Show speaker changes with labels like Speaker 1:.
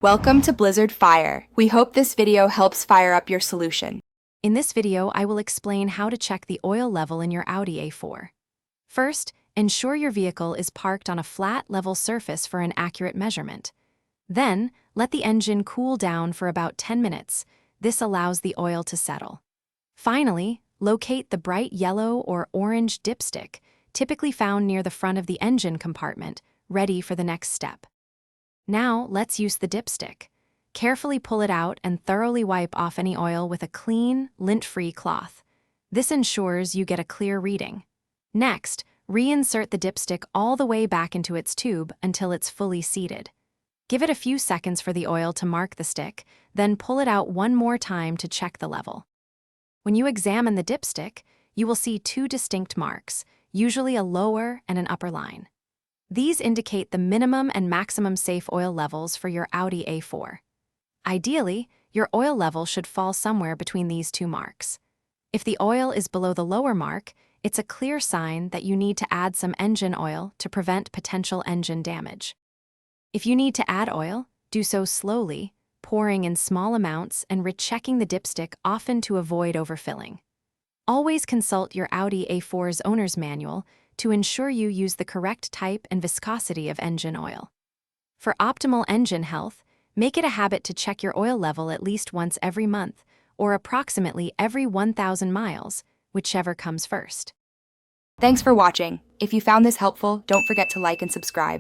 Speaker 1: Welcome to Blizzard Fire. We hope this video helps fire up your solution.
Speaker 2: In this video, I will explain how to check the oil level in your Audi A4. First, ensure your vehicle is parked on a flat, level surface for an accurate measurement. Then, let the engine cool down for about 10 minutes. This allows the oil to settle. Finally, locate the bright yellow or orange dipstick, typically found near the front of the engine compartment, ready for the next step. Now, let's use the dipstick. Carefully pull it out and thoroughly wipe off any oil with a clean, lint-free cloth. This ensures you get a clear reading. Next, reinsert the dipstick all the way back into its tube until it's fully seated. Give it a few seconds for the oil to mark the stick, then pull it out one more time to check the level. When you examine the dipstick, you will see two distinct marks, usually a lower and an upper line. These indicate the minimum and maximum safe oil levels for your Audi A4. Ideally, your oil level should fall somewhere between these two marks. If the oil is below the lower mark, it's a clear sign that you need to add some engine oil to prevent potential engine damage. If you need to add oil, do so slowly, pouring in small amounts and rechecking the dipstick often to avoid overfilling. Always consult your Audi A4's owner's manual to ensure you use the correct type and viscosity of engine oil. For optimal engine health, make it a habit to check your oil level at least once every month, or approximately every 1,000 miles, whichever comes first.
Speaker 1: Thanks for watching. If you found this helpful, don't forget to like and subscribe.